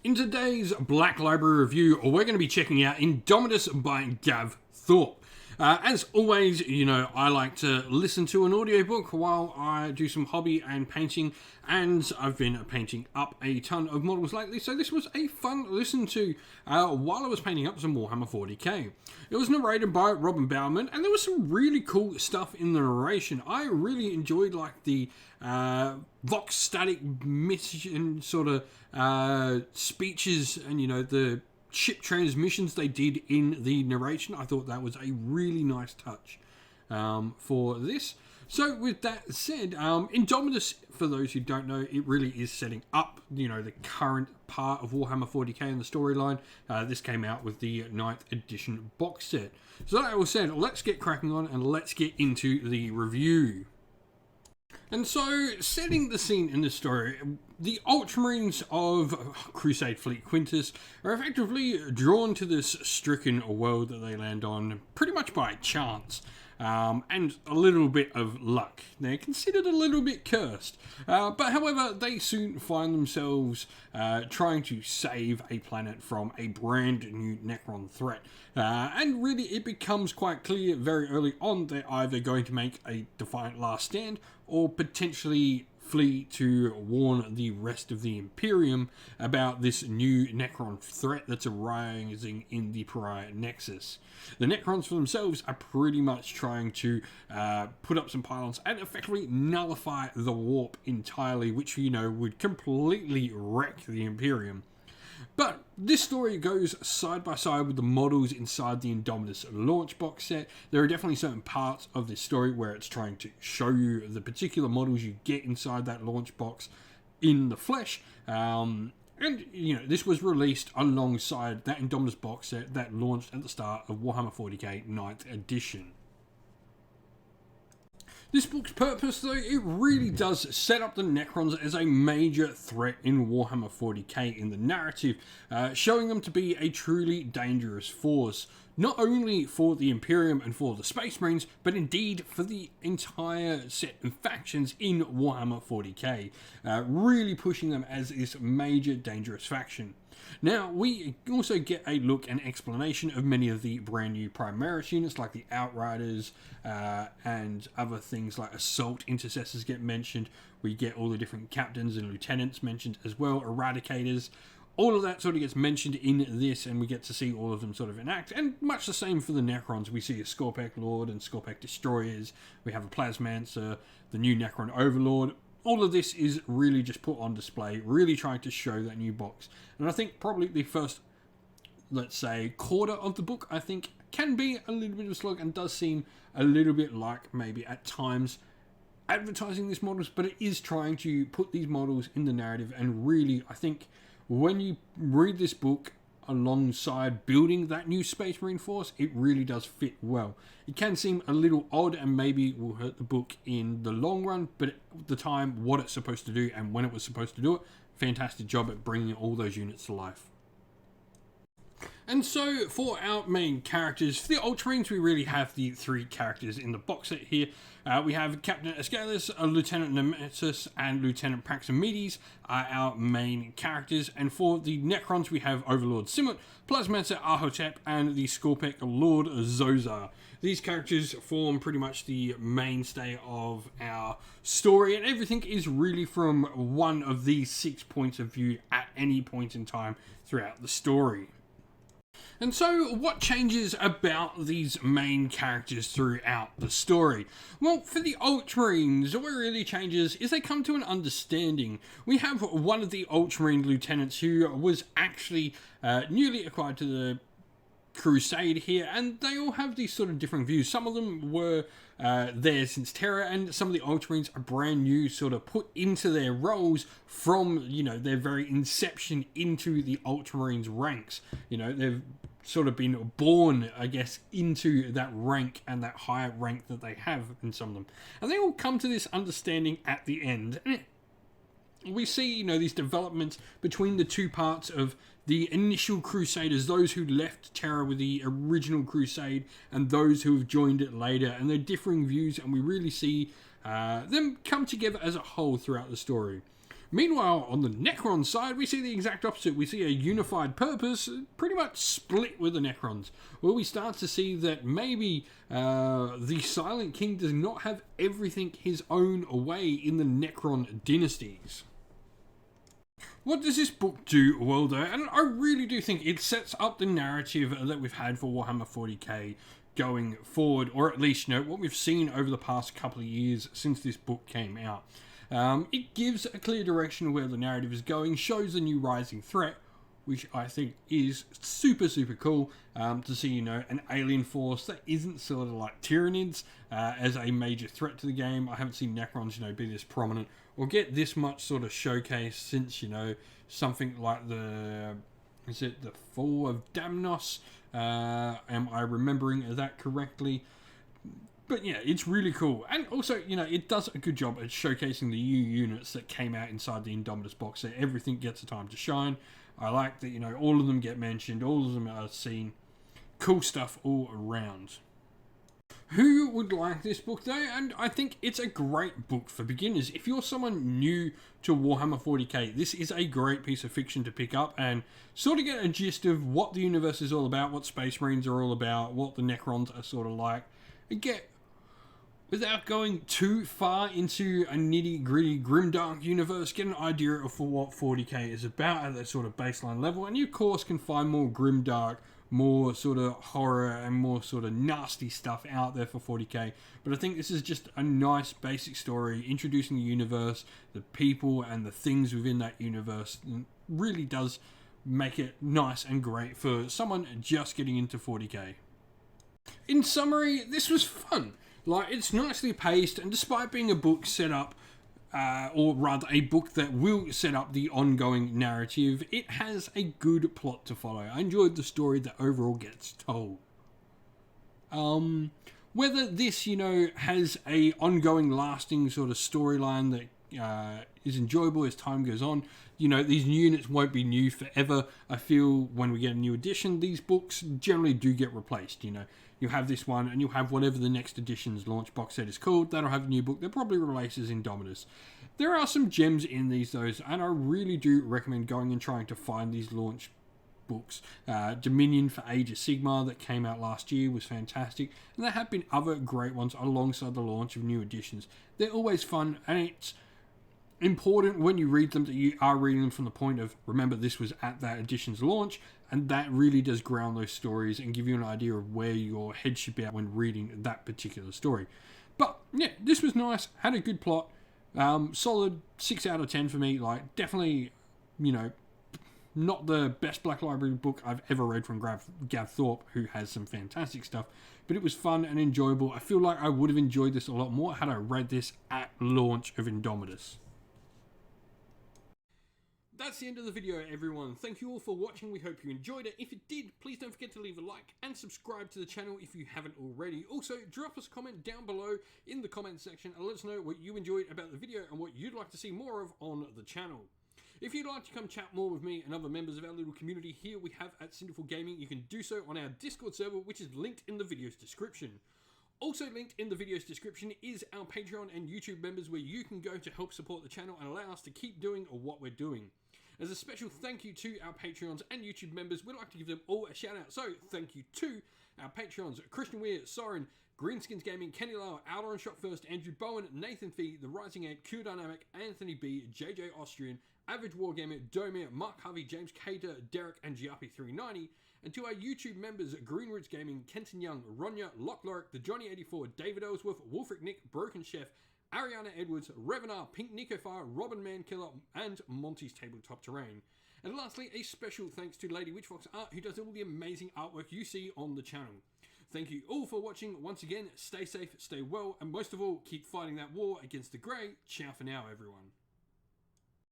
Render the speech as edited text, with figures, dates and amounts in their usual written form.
In today's Black Library review, we're going to be checking out Indomitus by Gav Thorpe. As always, I like to listen to an audiobook while I do some hobby and painting, and I've been painting up a ton of models lately, so this was a fun listen to while I was painting up some Warhammer 40k. It was narrated by Robin Bowerman, and there was some really cool stuff in the narration. I really enjoyed the Vox static mission sort of speeches and, the ship transmissions they did in the narration. I thought that was a really nice touch for this. So with that said, Indomitus, for those who don't know, it really is setting up, the current part of Warhammer 40k in the storyline. This came out with the 9th edition box set. So that all said, let's get cracking on and let's get into the review. And so, setting the scene in the story, the Ultramarines of Crusade Fleet Quintus are effectively drawn to this stricken world that they land on pretty much by chance. And a little bit of luck. They're considered a little bit cursed. But however, they soon find themselves trying to save a planet from a brand new Necron threat. And really it becomes quite clear very early on they're either going to make a defiant last stand or potentially flee to warn the rest of the Imperium about this new Necron threat that's arising in the Pariah Nexus. The Necrons for themselves are pretty much trying to put up some pylons and effectively nullify the warp entirely, which, would completely wreck the Imperium. But this story goes side by side with the models inside the Indomitus launch box set. There are definitely certain parts of this story where it's trying to show you the particular models you get inside that launch box in the flesh. And, this was released alongside that Indomitus box set that launched at the start of Warhammer 40k 9th edition. This book's purpose, though, it really does set up the Necrons as a major threat in Warhammer 40k in the narrative, showing them to be a truly dangerous force, not only for the Imperium and for the Space Marines, but indeed for the entire set of factions in Warhammer 40k, really pushing them as this major dangerous faction. Now, we also get a look and explanation of many of the brand new Primaris units, like the Outriders and other things like Assault Intercessors get mentioned. We get all the different captains and lieutenants mentioned as well, Eradicators. All of that sort of gets mentioned in this, and we get to see all of them sort of enact. And much the same for the Necrons. We see a Scorpek Lord and Scorpek Destroyers. We have a Plasmancer, the new Necron Overlord. All of this is really just put on display, really trying to show that new box. And I think probably the first, let's say, quarter of the book, I think, can be a little bit of a slog and does seem a little bit like maybe at times advertising these models, but it is trying to put these models in the narrative. And really, I think when you read this book alongside building that new Space Marine force, it really does fit well. It can seem a little odd and maybe will hurt the book in the long run, but at the time, what it's supposed to do and when it was supposed to do it, fantastic job at bringing all those units to life. And so, for our main characters, for the Ultramarines, we really have the three characters in the box set here. We have Captain Escalus, Lieutenant Nemesis, and Lieutenant Praxamides are our main characters. And for the Necrons, we have Overlord Simut, Plasmancer Ahotep, and the Scorpek Lord Zozar. These characters form pretty much the mainstay of our story, and everything is really from one of these 6 points of view at any point in time throughout the story. And so, what changes about these main characters throughout the story? Well, for the Ultramarines, what really changes is they come to an understanding. We have one of the Ultramarine lieutenants who was actually newly acquired to the Crusade here, and they all have these sort of different views. Some of them were there since Terra, and some of the Ultramarines are brand new, sort of put into their roles from, their very inception into the Ultramarines ranks. They've sort of been born, I guess, into that rank and that higher rank that they have in some of them. And they all come to this understanding at the end. And we see, these developments between the two parts of the initial Crusaders, those who left Terra with the original Crusade, and those who have joined it later, and their differing views, and we really see them come together as a whole throughout the story. Meanwhile, on the Necron side, we see the exact opposite. We see a unified purpose pretty much split with the Necrons, where we start to see that maybe the Silent King does not have everything his own way in the Necron dynasties. What does this book do well though? And I really do think it sets up the narrative that we've had for Warhammer 40k going forward, or at least, what we've seen over the past couple of years since this book came out. It gives a clear direction of where the narrative is going, shows a new rising threat, which I think is super, super cool to see, an alien force that isn't sort of like Tyranids as a major threat to the game. I haven't seen Necrons, be this prominent or get this much sort of showcase since, something like the Fall of Damnos? Am I remembering that correctly? But yeah, it's really cool. And also, it does a good job at showcasing the new units that came out inside the Indomitus box set. Everything gets a time to shine. I like that, all of them get mentioned, all of them are seen. Cool stuff all around. Who would like this book though? And I think it's a great book for beginners. If you're someone new to Warhammer 40k, this is a great piece of fiction to pick up and sort of get a gist of what the universe is all about, what Space Marines are all about, what the Necrons are sort of like. And without going too far into a nitty-gritty grimdark universe, get an idea of what 40k is about at that sort of baseline level, and you of course can find more grimdark, more sort of horror and more sort of nasty stuff out there for 40k. But I think this is just a nice basic story introducing the universe, the people and the things within that universe. It really does make it nice and great for someone just getting into 40k. In summary, this was fun. It's nicely paced, and despite being a book set up, or rather a book that will set up the ongoing narrative, it has a good plot to follow. I enjoyed the story that overall gets told. Whether this, has a ongoing, lasting sort of storyline that is enjoyable as time goes on, these new units won't be new forever. I feel when we get a new edition, these books generally do get replaced, You have this one, and you'll have whatever the next edition's launch box set is called. That'll have a new book that probably releases Indomitus. There are some gems in these, though, and I really do recommend going and trying to find these launch books. Dominion for Age of Sigmar that came out last year was fantastic, and there have been other great ones alongside the launch of new editions. They're always fun, and it's important when you read them that you are reading them from the point of, remember, this was at that edition's launch, and that really does ground those stories and give you an idea of where your head should be at when reading that particular story. But yeah, this was nice, had a good plot, solid 6 out of 10 for me. Definitely, not the best Black Library book I've ever read from Gav Thorpe, who has some fantastic stuff, but it was fun and enjoyable. I feel like I would have enjoyed this a lot more had I read this at launch of Indomitus. That's the end of the video, everyone. Thank you all for watching. We hope you enjoyed it. If you did, please don't forget to leave a like and subscribe to the channel if you haven't already. Also, drop us a comment down below in the comment section and let us know what you enjoyed about the video and what you'd like to see more of on the channel. If you'd like to come chat more with me and other members of our little community here we have at Cinderful Gaming, you can do so on our Discord server, which is linked in the video's description. Also linked in the video's description is our Patreon and YouTube members, where you can go to help support the channel and allow us to keep doing what we're doing. As a special thank you to our Patreons and YouTube members, we'd like to give them all a shout out. So thank you to our Patreons: Christian Weir, Soren, Greenskins Gaming, Kenny Lowe, Outer Shot First, Andrew Bowen, Nathan Fee, The Rising Ape, Q Dynamic, Anthony B, JJ Austrian, Average Wargamer, Domir, Mark Harvey, James Cater, Derek, and Giappi390. And to our YouTube members: Green Roots Gaming, Kenton Young, Ronya, Lock Lorick, The Johnny84, David Ellsworth, Wolfric Nick, Broken Chef, Ariana Edwards, Revenar, Pink Nico Fire, Robin Mankiller, and Monty's Tabletop Terrain. And lastly, a special thanks to Lady Witchfox Art, who does all the amazing artwork you see on the channel. Thank you all for watching. Once again, stay safe, stay well, and most of all, keep fighting that war against the grey. Ciao for now, everyone.